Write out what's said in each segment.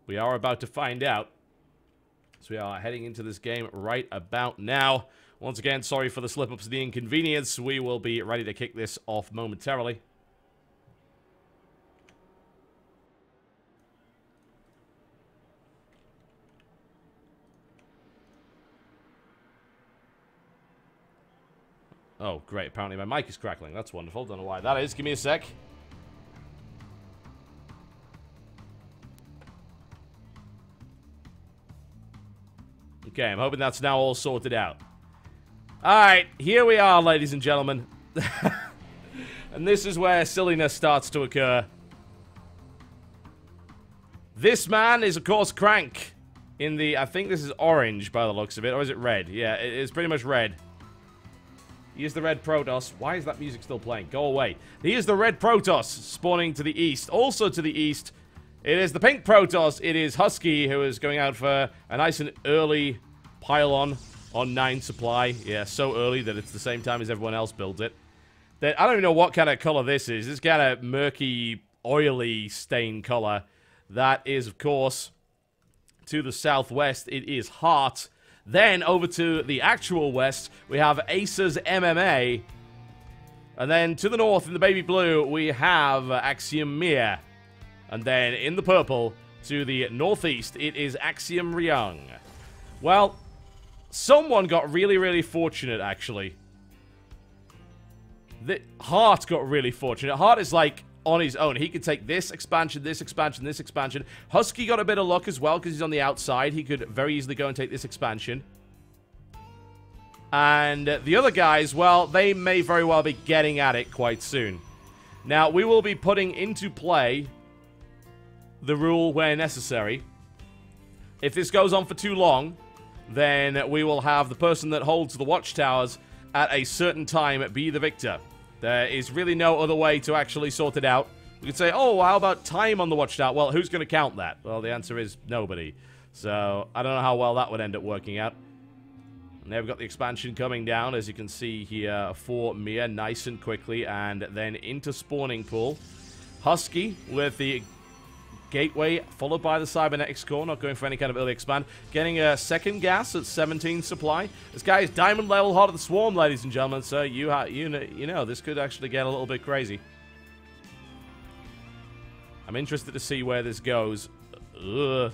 We are about to find out. So we are heading into this game right about now. Once again, sorry for the slip-ups and the inconvenience. We will be ready to kick this off momentarily. Oh, great. Apparently my mic is crackling. That's wonderful. Don't know why that is. Give me a sec. Okay, I'm hoping that's now all sorted out. Alright, here we are, ladies and gentlemen. And this is where silliness starts to occur. This man is, of course, Crank. In the, I think this is orange by the looks of it. Or is it red? Yeah, it is pretty much red. He is the red Protoss. Why is that music still playing? Go away. He is the red Protoss spawning to the east. Also to the east, it is the pink Protoss. It is Husky who is going out for a nice and early pylon on 9 supply. Yeah, so early that it's the same time as everyone else builds it. That I don't even know what kind of color this is. This kind of murky, oily stain color. That is, of course, to the southwest. It is Heart. Then, over to the actual west, we have Aces MMA. And then, to the north, in the baby blue, we have Axiom Mir. And then, in the purple, to the northeast, it is Axiom Ryung. Well, someone got really, really fortunate, actually. Heart got really fortunate. Heart is, like, on his own. He could take this expansion, this expansion, this expansion. Husky got a bit of luck as well because he's on the outside. He could very easily go and take this expansion. And the other guys, well, they may very well be getting at it quite soon. Now, we will be putting into play the rule where necessary. If this goes on for too long, then we will have the person that holds the watchtowers at a certain time be the victor. There is really no other way to actually sort it out. We could say, oh, how about time on the watchtower? Well, who's going to count that? Well, the answer is nobody. So, I don't know how well that would end up working out. And there we've got the expansion coming down, as you can see here, for Mia, nice and quickly, and then into spawning pool. Husky with the gateway, followed by the cybernetics core, not going for any kind of early expand. Getting a second gas at 17 supply. This guy is diamond level Heart of the Swarm, ladies and gentlemen, so you know, this could actually get a little bit crazy. I'm interested to see where this goes. Ugh.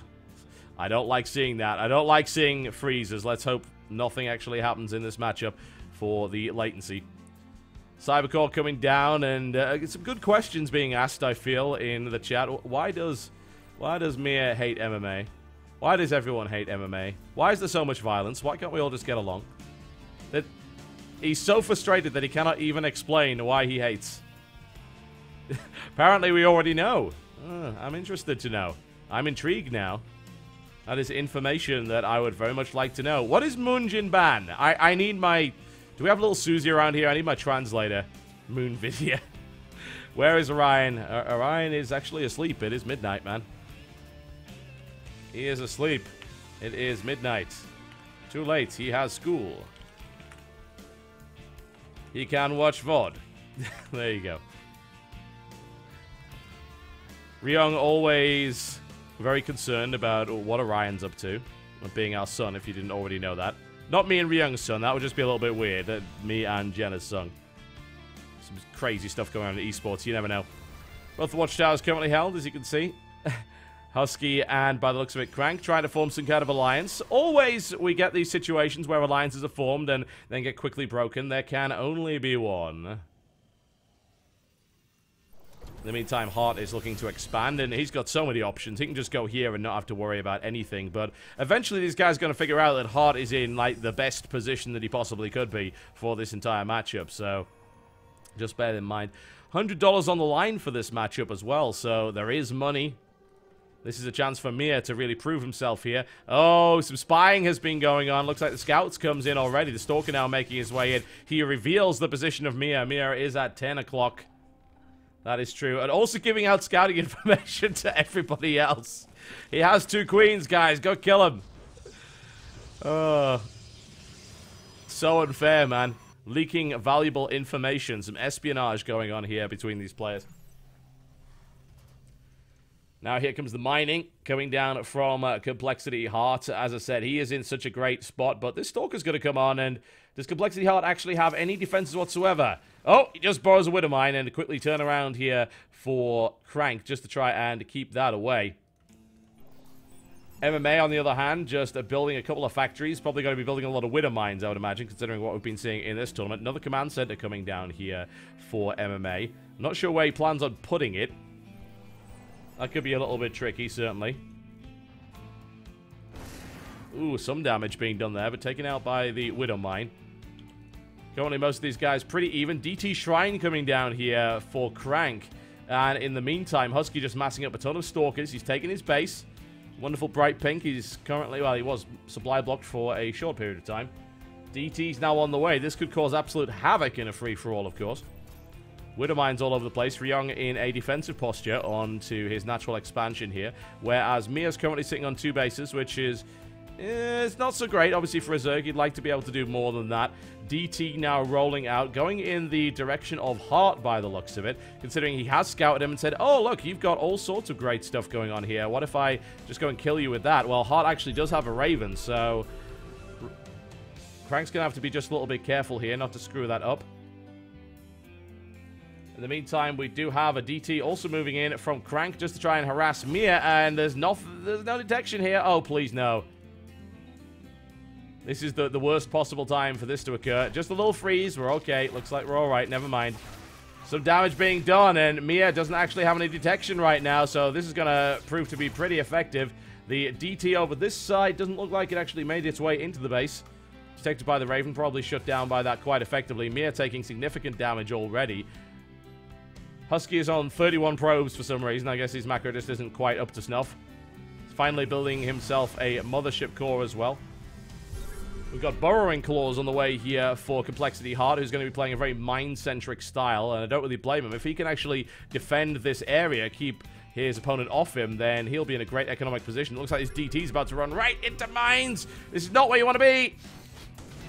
I don't like seeing that. I don't like seeing freezes. Let's hope nothing actually happens in this matchup for the latency. Cybercore coming down, and some good questions being asked, I feel, in the chat. Why does Mia hate MMA? Why does everyone hate MMA? Why is there so much violence? Why can't we all just get along? He's so frustrated that he cannot even explain why he hates. Apparently we already know. I'm interested to know. I'm intrigued now. That is information that I would very much like to know. What is Moonjin Ban? I need my... Do we have a little Susie around here? I need my translator. Moon Vidya. Where is Orion? Orion is actually asleep. It is midnight, man. He is asleep. It is midnight. Too late. He has school. He can watch VOD. There you go. Ryung always very concerned about what Orion's up to. Being our son, if you didn't already know that. Not me and Ryung's son. That would just be a little bit weird. Me and Jenna's son. Some crazy stuff going on in esports. You never know. Both the watchtowers currently held, as you can see. Husky and, by the looks of it, Crank trying to form some kind of alliance. Always we get these situations where alliances are formed and then get quickly broken. There can only be one. In the meantime, Heart is looking to expand, and he's got so many options. He can just go here and not have to worry about anything. But eventually, these guys are going to figure out that Heart is in, like, the best position that he possibly could be for this entire matchup. So, just bear in mind. $100 on the line for this matchup as well, so there is money. This is a chance for Mir to really prove himself here. Oh, some spying has been going on. Looks like the scouts comes in already. The Stalker now making his way in. He reveals the position of Mir. Mir is at 10 o'clock. That is true. And also giving out scouting information to everybody else. He has 2 queens, guys. Go kill him. Oh. So unfair, man. Leaking valuable information. Some espionage going on here between these players. Now here comes the mining coming down from Complexity Heart. As I said, he is in such a great spot, but this Stalker's going to come on, and does Complexity Heart actually have any defenses whatsoever? Oh, he just borrows a Widow Mine and quickly turn around here for Crank just to try and keep that away. MMA, on the other hand, just building a couple of factories. Probably going to be building a lot of Widow Mines, I would imagine, considering what we've been seeing in this tournament. Another command center coming down here for MMA. Not sure where he plans on putting it. That could be a little bit tricky, certainly. Ooh, some damage being done there, but taken out by the Widow Mine. Currently, most of these guys pretty even. DT Shrine coming down here for Crank. And in the meantime, Husky just massing up a ton of Stalkers. He's taking his base. Wonderful bright pink. He's currently, well, he was supply blocked for a short period of time. DT's now on the way. This could cause absolute havoc in a free-for-all, of course. Widow Mines all over the place. Ryong in a defensive posture onto his natural expansion here. Whereas Mia's currently sitting on 2 bases, which is... it's not so great, obviously, for a Zerg. You'd like to be able to do more than that. DT now rolling out, going in the direction of Heart by the looks of it, considering he has scouted him and said, oh, look, you've got all sorts of great stuff going on here. What if I just go and kill you with that? Well, Heart actually does have a Raven, so... Crank's going to have to be just a little bit careful here, not to screw that up. In the meantime, we do have a DT also moving in from Crank just to try and harass Mia, and there's no detection here. Oh, please, no. This is the worst possible time for this to occur. Just a little freeze. We're okay. Looks like we're all right. Never mind. Some damage being done, and Mia doesn't actually have any detection right now, so this is going to prove to be pretty effective. The DT over this side doesn't look like it actually made its way into the base. Detected by the Raven, probably shut down by that quite effectively. Mia taking significant damage already. Husky is on 31 probes for some reason. I guess his macro just isn't quite up to snuff. He's finally building himself a mothership core as well. We've got Burrowing Claws on the way here for Complexity Heart, who's going to be playing a very mine-centric style, and I don't really blame him. If he can actually defend this area, keep his opponent off him, then he'll be in a great economic position. It looks like his DT's about to run right into mines! This is not where you want to be!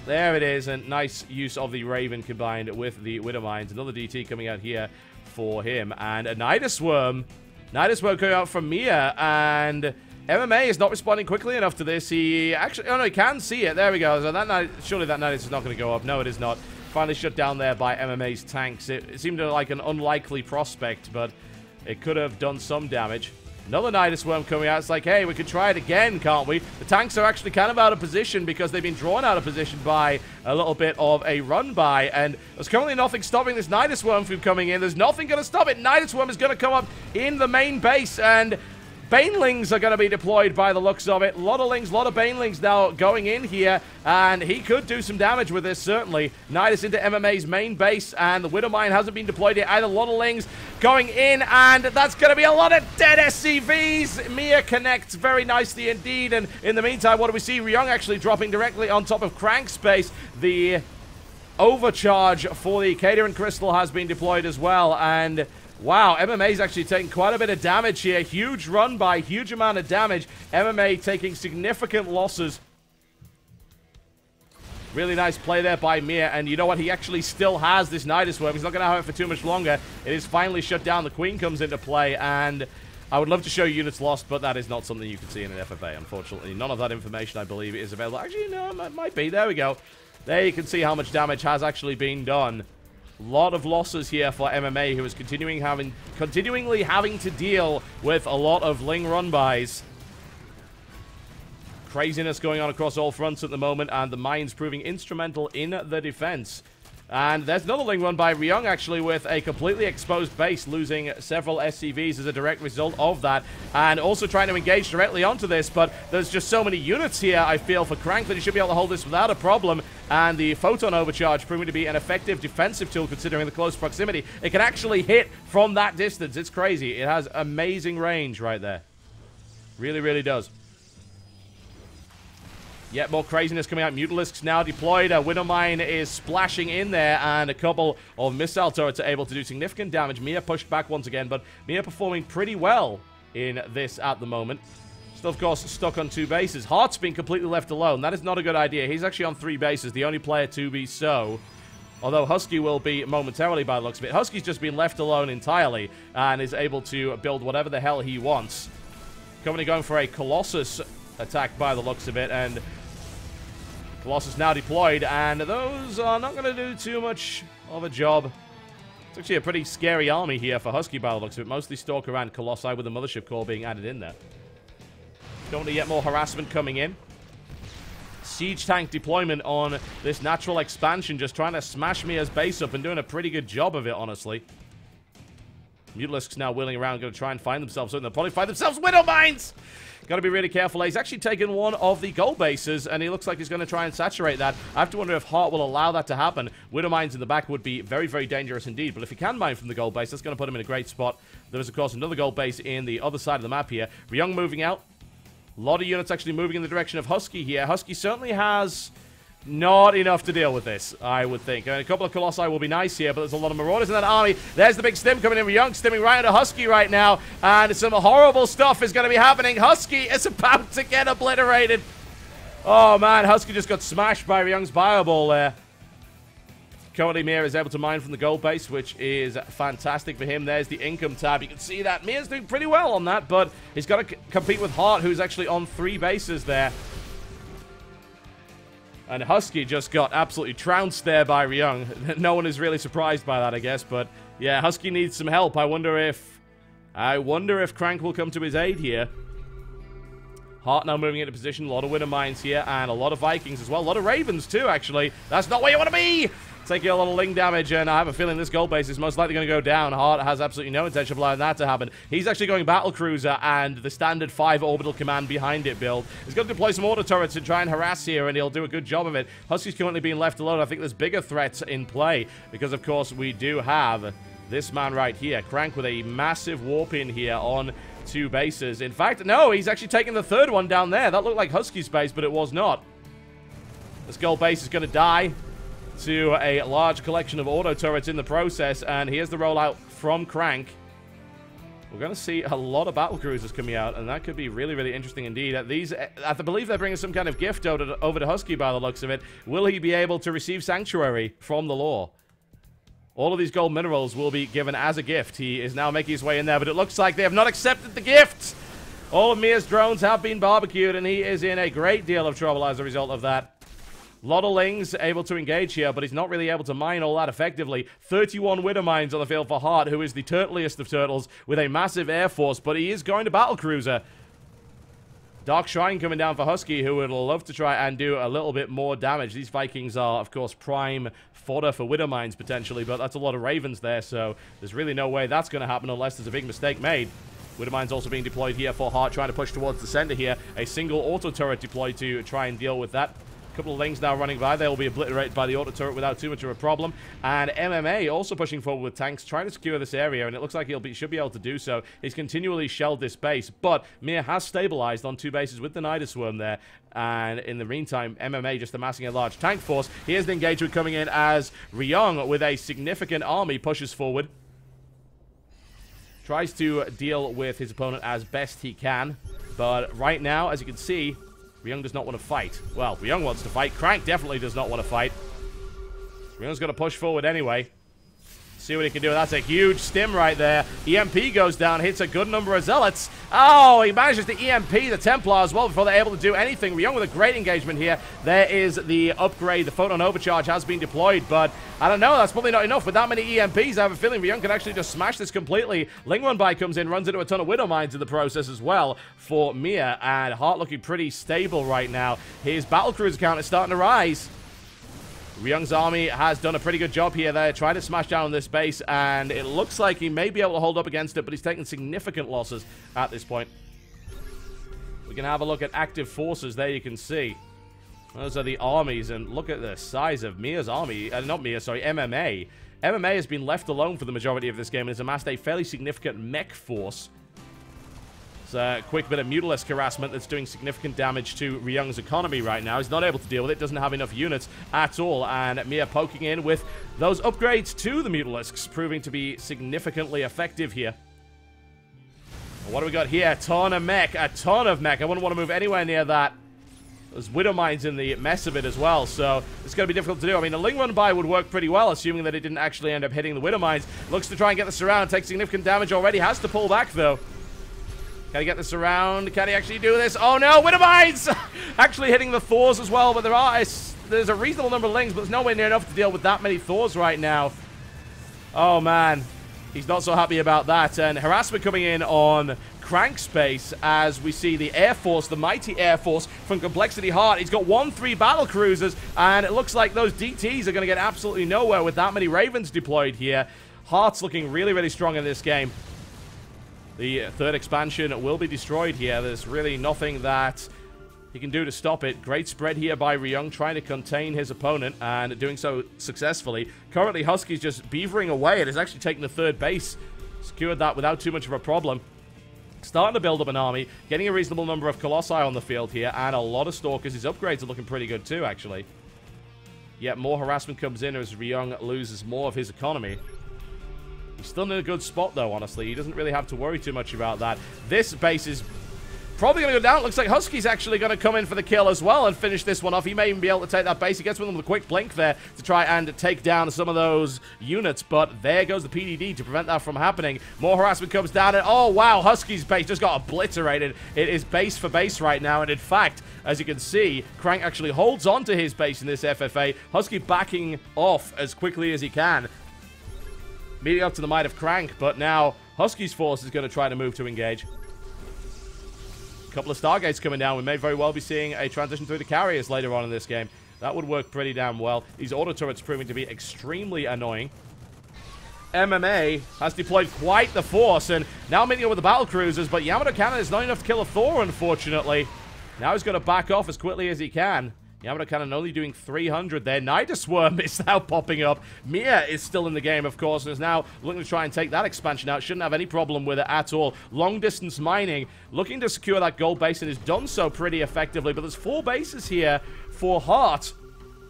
There it is, and nice use of the Raven combined with the Widow Mines. Another DT coming out here for him, and a Nidus Worm. Nidus Worm coming out from Mia, and MMA is not responding quickly enough to this. He actually, oh no, he can see it. There we go. So that surely that Nidus is not going to go up. No, it is not. Finally shut down there by MMA's tanks. It seemed like an unlikely prospect, but it could have done some damage. Another Nidus Worm coming out. It's like, hey, we could try it again, can't we? The tanks are actually kind of out of position because they've been drawn out of position by a little bit of a run-by. And there's currently nothing stopping this Nidus Worm from coming in. There's nothing going to stop it. Nidus Worm is going to come up in the main base, and Banelings are going to be deployed by the looks of it. A lot of Lings, a lot of Banelings now going in here, and he could do some damage with this, certainly. Nidus into MMA's main base, and the Widow Mine hasn't been deployed yet either. A lot of Lings going in, and that's going to be a lot of dead SCVs. Mia connects very nicely indeed, and in the meantime, what do we see? Ryong actually dropping directly on top of Crank's base. The overcharge for the Cadron Crystal has been deployed as well, and wow, MMA's actually taking quite a bit of damage here. Huge run by, huge amount of damage. MMA taking significant losses. Really nice play there by Mia, and you know what? He actually still has this Nidus Worm. He's not going to have it for too much longer. It is finally shut down. The Queen comes into play, and I would love to show you units lost, but that is not something you can see in an FFA, unfortunately. None of that information, I believe, is available. Actually, no, it might be. There we go. There you can see how much damage has actually been done. Lot of losses here for MMA, who is continuingly having to deal with a lot of Ling run-bys. Craziness going on across all fronts at the moment, and the mines proving instrumental in the defense. And there's another Ling run by Ryong, actually, with a completely exposed base, losing several SCVs as a direct result of that, and also trying to engage directly onto this, but there's just so many units here, I feel, for Crank that he should be able to hold this without a problem, and the Photon Overcharge proving to be an effective defensive tool considering the close proximity. It can actually hit from that distance. It's crazy. It has amazing range right there. Really, really does. Yet more craziness coming out. Mutalisks now deployed. Widow Mine is splashing in there, and a couple of missile turrets are able to do significant damage. Mia pushed back once again, but Mia performing pretty well in this at the moment. Still, of course, stuck on 2 bases. Heart's been completely left alone. That is not a good idea. He's actually on 3 bases, the only player to be so. Although Husky will be momentarily by the looks of it. Husky's just been left alone entirely and is able to build whatever the hell he wants. Currently going for a Colossus attack by the looks of it, and Colossus now deployed, and those are not going to do too much of a job. It's actually a pretty scary army here for Husky by the looks of it. Mostly Stalker and Colossi with the Mothership Core being added in there. Don't want to get more harassment coming in. Siege tank deployment on this natural expansion, just trying to smash Mia's base up and doing a pretty good job of it, honestly. Mutalisks now wheeling around, going to try and find themselves something. They'll probably find themselves Widow Mines! Got to be really careful. He's actually taken one of the gold bases, and he looks like he's going to try and saturate that. I have to wonder if Hart will allow that to happen. Widow Mines in the back would be very, very dangerous indeed, but if he can mine from the gold base, that's going to put him in a great spot. There is, of course, another gold base in the other side of the map here. Ryung moving out. A lot of units actually moving in the direction of Husky here. Husky certainly has not enough to deal with this, I would think. And a couple of Colossi will be nice here, but there's a lot of Marauders in that army. There's the big stim coming in. Ryung stimming right into Husky right now. And some horrible stuff is going to be happening. Husky is about to get obliterated. Oh, man. Husky just got smashed by Ryung's Bioball there. Currently, Mia is able to mine from the gold base, which is fantastic for him. There's the income tab. You can see that. Mia's doing pretty well on that, but he's got to compete with Hart, who's actually on 3 bases there. And Husky just got absolutely trounced there by Ryung. No one is really surprised by that, I guess. But yeah, Husky needs some help. I wonder if Crank will come to his aid here. Hart now moving into position. A lot of Widow Mines here, and a lot of Vikings as well. A lot of Ravens too, actually. That's not where you want to be! Taking a lot of Ling damage, and I have a feeling this gold base is most likely going to go down. Hart has absolutely no intention of allowing that to happen. He's actually going Battlecruiser and the standard 5 orbital command behind it build. He's going to deploy some auto turrets to try and harass here, and he'll do a good job of it. Husky's currently being left alone. I think there's bigger threats in play, because of course we do have this man right here, Crank, with a massive warp in here on 2 bases. In fact, no, he's actually taking the 3rd one down there. That looked like Husky's base, but it was not. This gold base is going to die to a large collection of auto turrets in the process, and here's the rollout from Crank. We're going to see a lot of battlecruisers coming out, and that could be really, really interesting indeed. I believe they're bringing some kind of gift over to Husky by the looks of it. Will he be able to receive Sanctuary from the lore? All of these gold minerals will be given as a gift. He is now making his way in there, but it looks like they have not accepted the gift. All of Mia's drones have been barbecued, and he is in a great deal of trouble as a result of that. A lot of Lings able to engage here, but he's not really able to mine all that effectively. 31 Widow Mines on the field for Hart, who is the turtliest of turtles with a massive air force, but he is going to Battlecruiser. Dark Shrine coming down for Husky, who would love to try and do a little bit more damage. These Vikings are, of course, prime fodder for Widow Mines, potentially, but that's a lot of Ravens there, so there's really no way that's going to happen unless there's a big mistake made. Widow Mines also being deployed here for Hart, trying to push towards the center here. A single auto turret deployed to try and deal with that. Couple of Lings now running by. They will be obliterated by the auto turret without too much of a problem. And MMA also pushing forward with tanks, trying to secure this area, and it looks like should be able to do so. He's continually shelled this base, but Mia has stabilized on 2 bases with the Nidus Swarm there. And in the meantime, MMA just amassing a large tank force. Here's the engagement coming in as Ryung, with a significant army, pushes forward. Tries to deal with his opponent as best he can. But right now, as you can see, Ryung does not want to fight. Well, Ryung wants to fight. Crank definitely does not want to fight. Ryung's going to push forward anyway. See what he can do. That's a huge stim right there. EMP goes down, hits a good number of Zealots. Oh, he manages to EMP the Templar as well before they're able to do anything. Ryung with a great engagement here. There is the upgrade. The Photon Overcharge has been deployed, but I don't know. That's probably not enough. With that many EMPs, I have a feeling Ryung can actually just smash this completely. Ling Run By comes in, runs into a ton of Widow Mines in the process as well for Mia, and Hart looking pretty stable right now. His Battlecruiser count is starting to rise. Ryung's army has done a pretty good job here. They're trying to smash down on this base, and it looks like he may be able to hold up against it, but he's taking significant losses at this point. We can have a look at active forces. There you can see. Those are the armies, and look at the size of Mia's army. Not Mia, sorry, MMA. MMA has been left alone for the majority of this game and has amassed a fairly significant mech force. It's a quick bit of Mutalisk harassment that's doing significant damage to Ryung's economy right now. He's not able to deal with it, doesn't have enough units at all, and Mia poking in with those upgrades to the Mutalisks, proving to be significantly effective here. What do we got here? A ton of mech. A ton of mech. I wouldn't want to move anywhere near that. There's Widow Mines in the mess of it as well, so it's going to be difficult to do. I mean, a Ling Run By would work pretty well, assuming that it didn't actually end up hitting the Widow Mines. Looks to try and get this around, takes significant damage already, has to pull back, though. Can he get this around? Can he actually do this? Oh, no, Widow Mines! Actually hitting the Thors as well, but there's a reasonable number of Lings, but there's nowhere near enough to deal with that many Thors right now. Oh, man. He's not so happy about that, and harassment coming in on Crank space as we see the Air Force, the mighty Air Force from Complexity Heart. He's got 1-3 battle cruisers, and it looks like those DTs are going to get absolutely nowhere with that many Ravens deployed here. Heart's looking really, really strong in this game. The third expansion will be destroyed here. There's really nothing that he can do to stop it. Great spread here by Ryung, trying to contain his opponent and doing so successfully. Currently, Husky's just beavering away and has actually taken the third base. Secured that without too much of a problem. Starting to build up an army, getting a reasonable number of Colossi on the field here, and a lot of Stalkers. His upgrades are looking pretty good too, actually. Yet more harassment comes in as Ryung loses more of his economy. He's still in a good spot, though, honestly. He doesn't really have to worry too much about that. This base is probably going to go down. Looks like Husky's actually going to come in for the kill as well and finish this one off. He may even be able to take that base. He gets with him with a quick blink there to try and take down some of those units, but there goes the PDD to prevent that from happening. More harassment comes down, and oh, wow, Husky's base just got obliterated. It is base for base right now, and in fact, as you can see, Crank actually holds on to his base in this FFA. Husky backing off as quickly as he can. Meeting up to the might of Crank, but now Husky's force is going to try to move to engage. A couple of Stargates coming down. We may very well be seeing a transition through the carriers later on in this game. That would work pretty damn well. These auto turrets proving to be extremely annoying. MMA has deployed quite the force, and now meeting up with the battle cruisers, but Yamato Cannon is not enough to kill a Thor, unfortunately. Now he's going to back off as quickly as he can. Yamato Cannon only doing 300 there. Nidus Worm is now popping up. Mia is still in the game, of course, and is now looking to try and take that expansion out. Shouldn't have any problem with it at all. Long-distance mining, looking to secure that gold base, and has done so pretty effectively. But there's 4 bases here for Heart.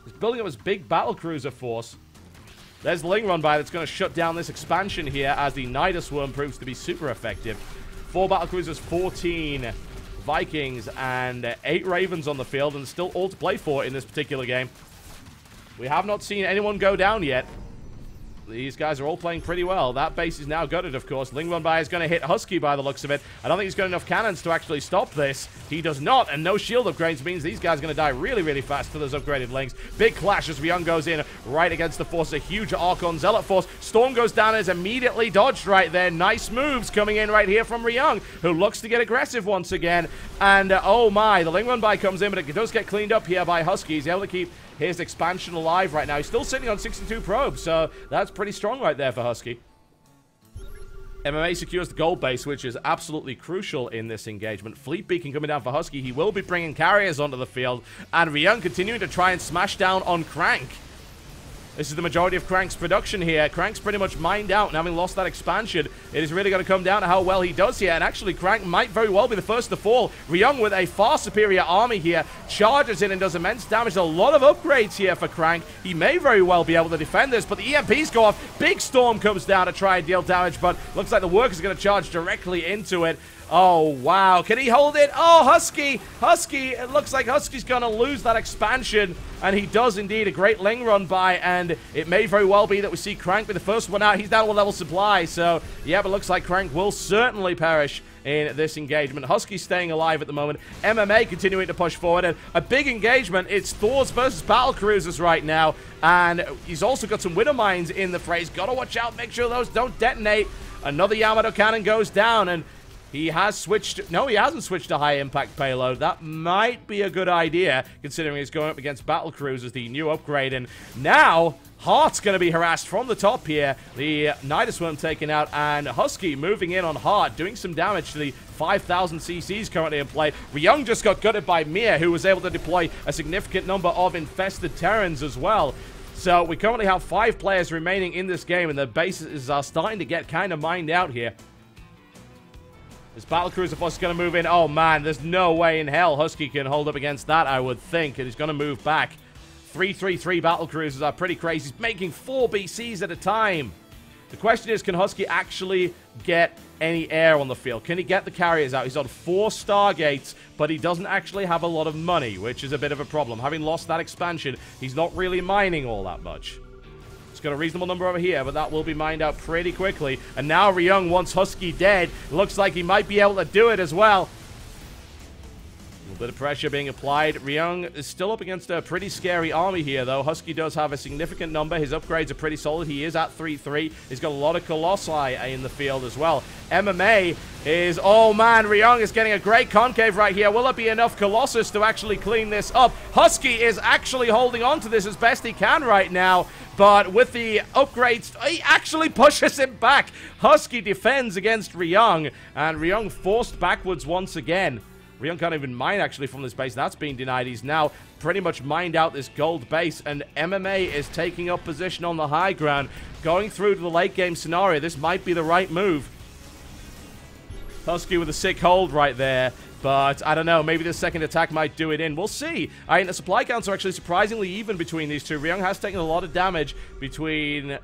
He's building up his big battlecruiser force. There's the Ling Run By that's going to shut down this expansion here as the Nidus Worm proves to be super effective. 4 battlecruisers, 14 Vikings, and 8 Ravens on the field, and still all to play for in this particular game. We have not seen anyone go down yet. These guys are all playing pretty well. That base is now gutted, of course. Ling Run By is going to hit Husky by the looks of it. I don't think he's got enough cannons to actually stop this. He does not, and no shield upgrades means these guys are going to die really, really fast to those upgraded Lings. Big clash as Ryung goes in right against the force. A huge Archon Zealot force. Storm goes down and is immediately dodged right there. Nice moves coming in right here from Ryung, who looks to get aggressive once again. And, oh my, the Ling Run By comes in, but it does get cleaned up here by Husky. He's able to keep his expansion alive right now. He's still sitting on 62 probes, so that's pretty strong right there for Husky. MMA secures the gold base, which is absolutely crucial in this engagement. Fleet Beacon coming down for Husky. He will be bringing carriers onto the field, and Ryung continuing to try and smash down on Crank. This is the majority of Crank's production here. Crank's pretty much mined out, and having lost that expansion, it is really going to come down to how well he does here. And actually, Crank might very well be the first to fall. Ryung with a far superior army here, charges in and does immense damage. A lot of upgrades here for Crank. He may very well be able to defend this, but the EMPs go off. Big Storm comes down to try and deal damage, but looks like the Workers are going to charge directly into it. Oh, wow. Can he hold it? Oh, Husky! Husky! It looks like Husky's going to lose that expansion, and he does indeed. A great Ling Run By, and it may very well be that we see Crank be the first one out. He's down to a level supply, so yeah, but it looks like Crank will certainly perish in this engagement. Husky staying alive at the moment. MMA continuing to push forward, and a big engagement. It's Thors versus battlecruisers right now, and he's also got some Widow Mines in the phrase. Gotta watch out, make sure those don't detonate. Another Yamato Cannon goes down, and he has switched. No, he hasn't switched to high impact payload. That might be a good idea, considering he's going up against battlecruisers, the new upgrade. And now Heart's going to be harassed from the top here. The Nidus Worm taken out, and Husky moving in on Heart, doing some damage to the 5,000 CCs currently in play. Ryung just got gutted by Mia, who was able to deploy a significant number of infested Terrans as well. So we currently have 5 players remaining in this game, and the bases are starting to get kind of mined out here. This battlecruiser force is going to move in. Oh, man, there's no way in hell Husky can hold up against that, I would think. And he's going to move back. 333 battlecruisers are pretty crazy. He's making 4 BCs at a time. The question is, can Husky actually get any air on the field? Can he get the carriers out? He's on 4 Stargates, but he doesn't actually have a lot of money, which is a bit of a problem. Having lost that expansion, he's not really mining all that much. He's got a reasonable number over here, but that will be mined out pretty quickly. And now Ryung wants Husky dead. Looks like he might be able to do it as well. A little bit of pressure being applied. Ryung is still up against a pretty scary army here, though. Husky does have a significant number. His upgrades are pretty solid. He is at 3-3. He's got a lot of Colossi in the field as well. MMA is... Oh, man, Ryung is getting a great concave right here. Will it be enough Colossus to actually clean this up? Husky is actually holding on to this as best he can right now. But with the upgrades, he actually pushes him back. Husky defends against Ryung, and Ryung forced backwards once again. Ryung can't even mine, actually, from this base. That's being denied. He's now pretty much mined out this gold base, and MMA is taking up position on the high ground. Going through to the late-game scenario, this might be the right move. Husky with a sick hold right there, but I don't know. Maybe the second attack might do it in. We'll see. I mean, the supply counts are actually surprisingly even between these two. Ryung has taken a lot of damage between...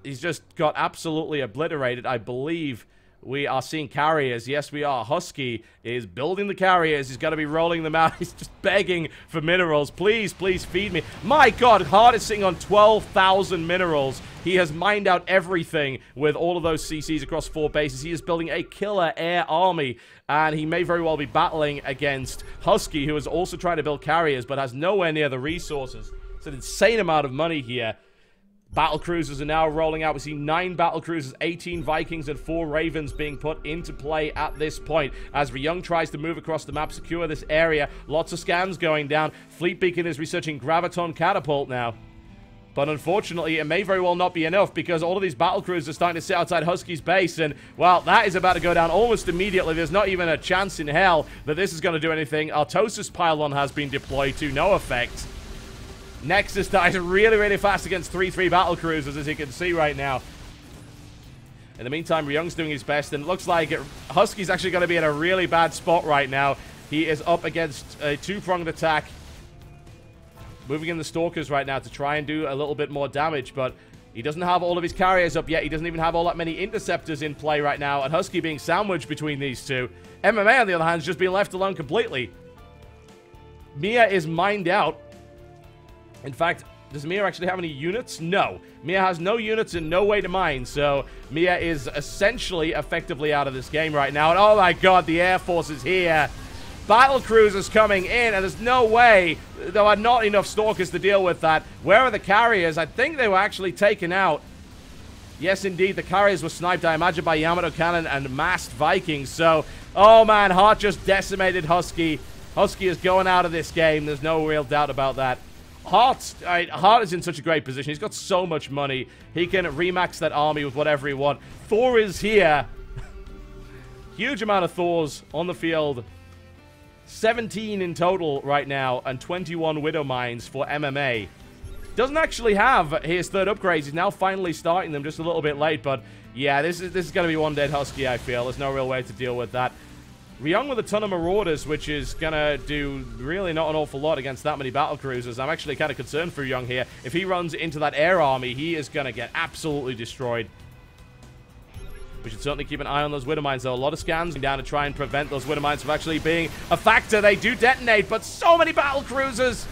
He's just got absolutely obliterated, I believe. We are seeing carriers. Yes, we are. Husky is building the carriers. He's got to be rolling them out. He's just begging for minerals. Please, please feed me. My God, Hart is sitting on 12,000 minerals. He has mined out everything with all of those CCs across 4 bases. He is building a killer air army, and he may very well be battling against Husky, who is also trying to build carriers, but has nowhere near the resources. It's an insane amount of money here. Battle cruisers are now rolling out. We see 9 battle cruisers, 18 Vikings, and 4 Ravens being put into play at this point. As Ryung tries to move across the map, secure this area. Lots of scans going down. Fleet Beacon is researching Graviton Catapult now. But unfortunately, it may very well not be enough, because all of these battle cruisers are starting to sit outside Husky's base, and, well, that is about to go down almost immediately. There's not even a chance in hell that this is going to do anything. Artosis Pylon has been deployed to no effect. Nexus dies really, really fast against 3-3 battle cruisers, as you can see right now. In the meantime, Ryung's doing his best, and it looks like Husky's actually going to be in a really bad spot right now. He is up against a 2-pronged attack. Moving in the Stalkers right now to try and do a little bit more damage, but he doesn't have all of his carriers up yet. He doesn't even have all that many interceptors in play right now, and Husky being sandwiched between these two. MMA, on the other hand, is just being left alone completely. Mia is mined out. In fact, does Mia actually have any units? No. Mia has no units and no way to mine, so Mia is essentially effectively out of this game right now. And oh my God, the Air Force is here. Battle cruisers coming in, and there's no way. There are not enough Stalkers to deal with that. Where are the carriers? I think they were actually taken out. Yes, indeed, the carriers were sniped, I imagine, by Yamato Cannon and massed Vikings. So, oh man, Hart just decimated Husky. Husky is going out of this game. There's no real doubt about that. Hart is in such a great position. He's got so much money. He can remax that army with whatever he wants. Thor is here. Huge amount of Thors on the field. 17 in total right now, and 21 Widow Mines for MMA. Doesn't actually have his third upgrades. He's now finally starting them, just a little bit late. But yeah, this is going to be one dead Husky, I feel. There's no real way to deal with that. Ryung with a ton of Marauders, which is going to do really not an awful lot against that many battle cruisers. I'm actually kind of concerned for Ryung here. If he runs into that air army, he is going to get absolutely destroyed. We should certainly keep an eye on those Widow Mines, though. A lot of scans down to try and prevent those Widow Mines from actually being a factor. They do detonate, but so many battle cruisers.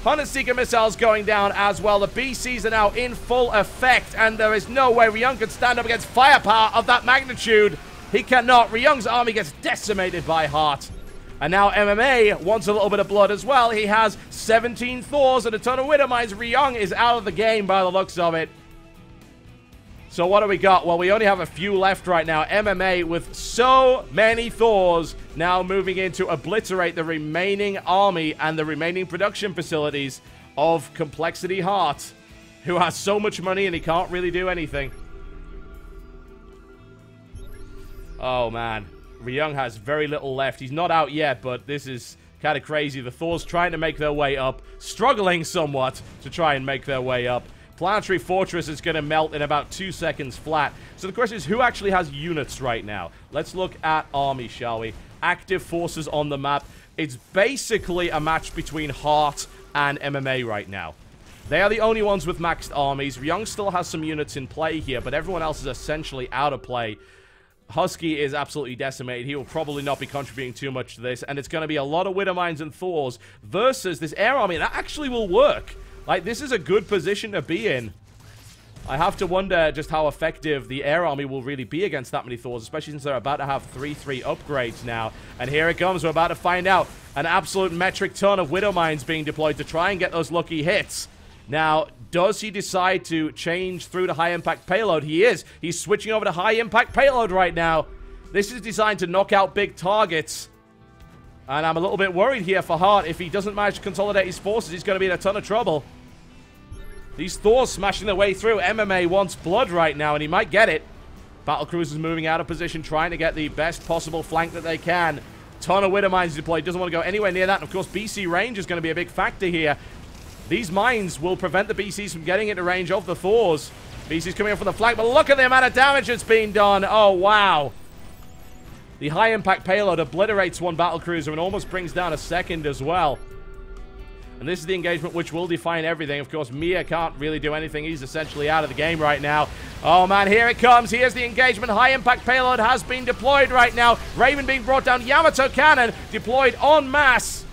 Hunter Seeker missiles going down as well. The BCs are now in full effect, and there is no way Ryung can stand up against firepower of that magnitude. He cannot. Ryung's army gets decimated by Hart. And now MMA wants a little bit of blood as well. He has 17 Thors and a ton of Widow Mines. Ryung is out of the game by the looks of it. So what do we got? Well, we only have a few left right now. MMA with so many Thors now moving in to obliterate the remaining army and the remaining production facilities of Complexity Hart, who has so much money and he can't really do anything. Oh, man. Ryung has very little left. He's not out yet, but this is kind of crazy. The Thors trying to make their way up, struggling somewhat to try and make their way up. Planetary Fortress is going to melt in about 2 seconds flat. So the question is, who actually has units right now? Let's look at army, shall we? Active forces on the map. It's basically a match between Hart and MMA right now. They are the only ones with maxed armies. Ryung still has some units in play here, but everyone else is essentially out of play. Husky is absolutely decimated. He will probably not be contributing too much to this, and it's going to be a lot of Widowmines and Thors versus this air army. That actually will work. Like, this is a good position to be in. I have to wonder just how effective the air army will really be against that many Thors, especially since they're about to have 3-3 upgrades now. And here it comes. We're about to find out. An absolute metric ton of Widowmines being deployed to try and get those lucky hits. Now, does he decide to change through to high-impact payload? He is. He's switching over to high-impact payload right now. This is designed to knock out big targets. And I'm a little bit worried here for Hart. If he doesn't manage to consolidate his forces, he's going to be in a ton of trouble. These Thors smashing their way through. MMA wants blood right now, and he might get it. Battlecruisers moving out of position, trying to get the best possible flank that they can. Ton of Widowmines deployed. Doesn't want to go anywhere near that. And of course, BC range is going to be a big factor here. These mines will prevent the BCs from getting into range of the Thors. BC's coming in from the flank, but look at the amount of damage that's being done. Oh, wow. The high-impact payload obliterates one battlecruiser and almost brings down a second as well. And this is the engagement which will define everything. Of course, Mia can't really do anything. He's essentially out of the game right now. Oh, man, here it comes. Here's the engagement. High-impact payload has been deployed right now. Raven being brought down. Yamato cannon deployed en masse.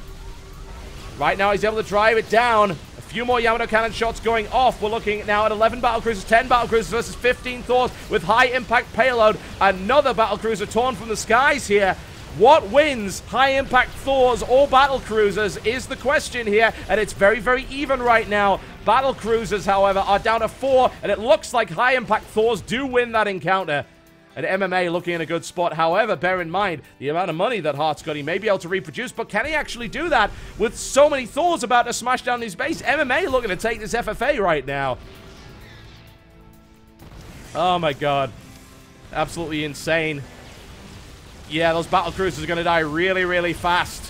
Right now, he's able to drive it down. A few more Yamato cannon shots going off. We're looking now at 11 battlecruisers, 10 battlecruisers versus 15 Thors with high-impact payload. Another battlecruiser torn from the skies here. What wins, high-impact Thors or battlecruisers, is the question here, and it's very, very even right now. Battlecruisers, however, are down to 4, and it looks like high-impact Thors do win that encounter. And MMA looking in a good spot. However, bear in mind the amount of money that Hart's got. He may be able to reproduce, but can he actually do that with so many Thors about to smash down his base? MMA looking to take this FFA right now. Oh my god. Absolutely insane. Yeah, those battlecruisers are going to die really, really fast.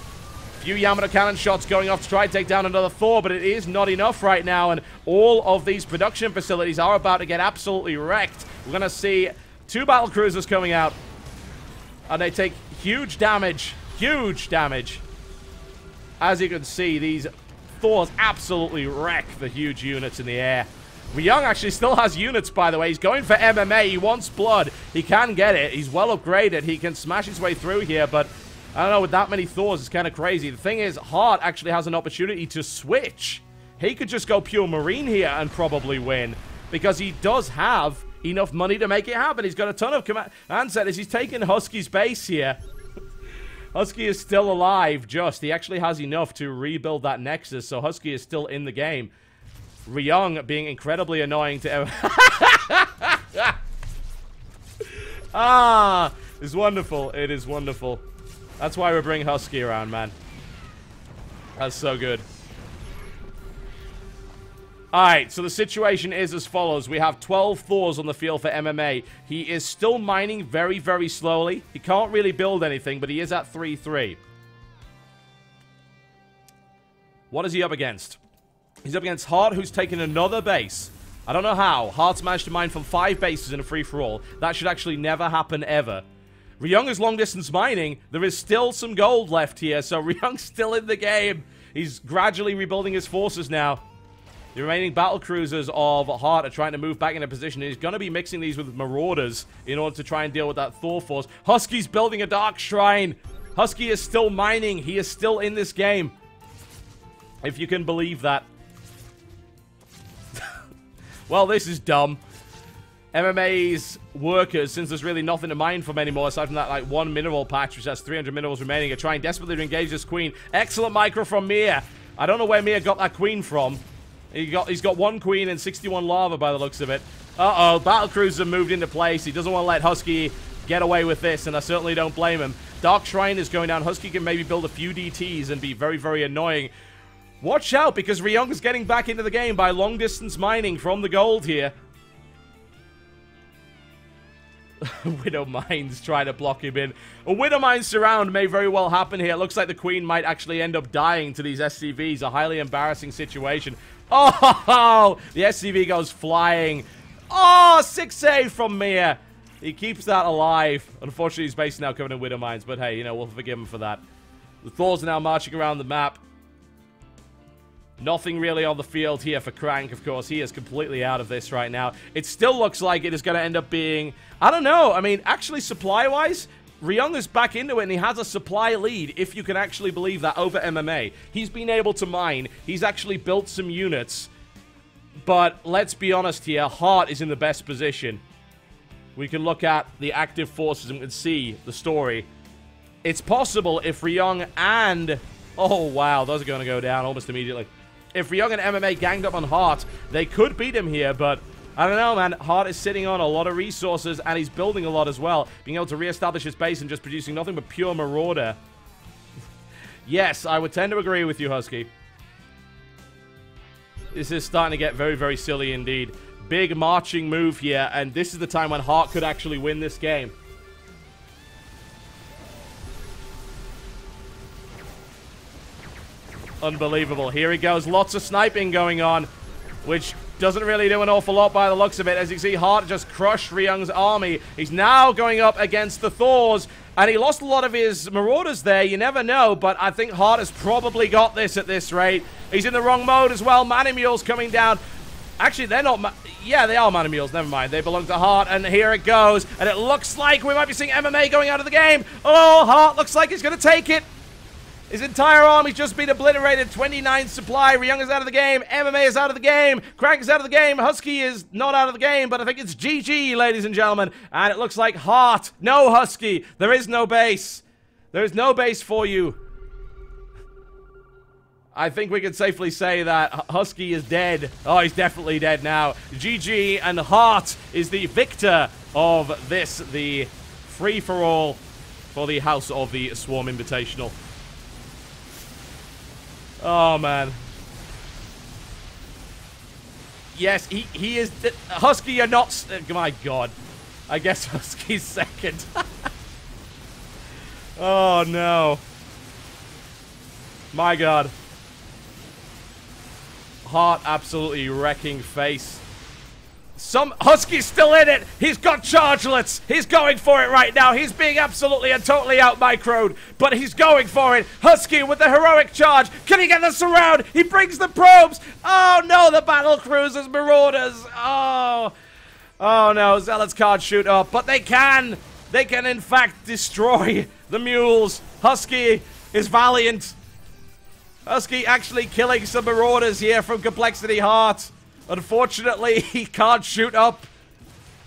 Few Yamato cannon shots going off to try and take down another Thor, but it is not enough right now, and all of these production facilities are about to get absolutely wrecked. We're going to see 2 battlecruisers coming out, and they take huge damage. Huge damage. As you can see, these Thors absolutely wreck the huge units in the air. Ryung actually still has units, by the way. He's going for MMA. He wants blood. He can get it. He's well upgraded. He can smash his way through here, but I don't know, with that many Thors, it's kind of crazy. The thing is, Hart actually has an opportunity to switch. He could just go pure Marine here and probably win, because he does have enough money to make it happen. He's got a ton of command setters. He's taking Husky's base here. Husky is still alive, just. He actually has enough to rebuild that Nexus, so Husky is still in the game. Ryung being incredibly annoying to it's wonderful. It is wonderful. That's why we're bringing Husky around, man. That's so good. Alright, so the situation is as follows. We have 12 Thors on the field for MMA. He is still mining very, very slowly. He can't really build anything, but he is at 3-3. What is he up against? He's up against Hart, who's taken another base. I don't know how. Hart's managed to mine from 5 bases in a free-for-all. That should actually never happen, ever. Ryung is long-distance mining. There is still some gold left here, so Ryung's still in the game. He's gradually rebuilding his forces now. The remaining battlecruisers of Hart are trying to move back into position. He's going to be mixing these with Marauders in order to try and deal with that Thor force. Husky's building a Dark Shrine. Husky is still mining. He is still in this game. If you can believe that. Well, this is dumb. MMA's workers, since there's really nothing to mine from anymore, aside from that, like, 1 mineral patch, which has 300 minerals remaining, are trying desperately to engage this queen. Excellent micro from Mia. I don't know where Mia got that queen from. He's got 1 queen and 61 lava by the looks of it. Uh-oh, battlecruisers have moved into place. He doesn't want to let Husky get away with this, and I certainly don't blame him. Dark Shrine is going down. Husky can maybe build a few DTs and be very, very annoying. Watch out, because Ryung is getting back into the game by long-distance mining from the gold here. Widow Mines trying to block him in. A Widow Mine surround may very well happen here. It looks like the Queen might actually end up dying to these SCVs. A highly embarrassing situation. Oh, the SCV goes flying. Oh, 6 save from Mia. He keeps that alive. Unfortunately, his base is now covered in Widow Mines, but hey, you know, we'll forgive him for that. The Thors are now marching around the map. Nothing really on the field here for Crank, of course. He is completely out of this right now. It still looks like it is going to end up being... I don't know. I mean, actually, supply-wise, Ryung is back into it, and he has a supply lead, if you can actually believe that, over MMA. He's been able to mine. He's actually built some units. But let's be honest here. Heart is in the best position. We can look at the active forces and we can see the story. It's possible if Ryung and... Oh, wow. Those are going to go down almost immediately. If Ryung and MMA ganged up on Heart, they could beat him here, but I don't know, man. Heart is sitting on a lot of resources, and he's building a lot as well. Being able to reestablish his base and just producing nothing but pure Marauder. Yes, I would tend to agree with you, Husky. This is starting to get very, very silly indeed. Big marching move here, and this is the time when Heart could actually win this game. Unbelievable. Here he goes. Lots of sniping going on, which doesn't really do an awful lot by the looks of it. As you can see, Heart just crushed Ryung's army. He's now going up against the Thors, and he lost a lot of his Marauders there. You never know, but I think Heart has probably got this at this rate. He's in the wrong mode as well. Manimules coming down. Actually, they're not... Yeah, they are Manimules. Never mind. They belong to Heart, and here it goes. And it looks like we might be seeing MMA going out of the game. Oh, Heart looks like he's going to take it. His entire army's just been obliterated. 29 supply. Ryung is out of the game. MMA is out of the game. Crank is out of the game. Husky is not out of the game, but I think it's GG, ladies and gentlemen. And it looks like Heart. No Husky. There is no base. There is no base for you. I think we can safely say that Husky is dead. Oh, he's definitely dead now. GG, and Heart is the victor of this, the free-for-all for the House of the Swarm Invitational. Oh, man. Yes, he is... Husky, you're not... my God. I guess Husky's second. Oh, no. My God. Heart absolutely wrecking face. Husky's still in it. He's got chargelets. He's going for it right now. He's being absolutely and totally out-microed, but he's going for it. Husky with the heroic charge. Can he get the surround? He brings the probes. Oh, no, the battle cruisers, Marauders. Oh. Oh, no, Zealots can't shoot up, but they can. They can, in fact, destroy the mules. Husky is valiant. Husky actually killing some Marauders here from Complexity Heart. Unfortunately, he can't shoot up.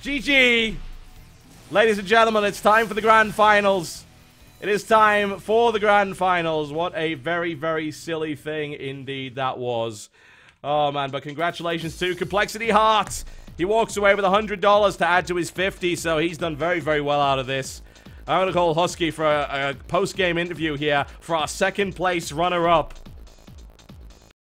GG. Ladies and gentlemen, it's time for the Grand Finals. It is time for the Grand Finals. What a very, very silly thing indeed that was. Oh, man, but congratulations to Complexity Heart. He walks away with $100 to add to his 50, so he's done very, very well out of this. I'm going to call Husky for a post-game interview here for our second place runner-up.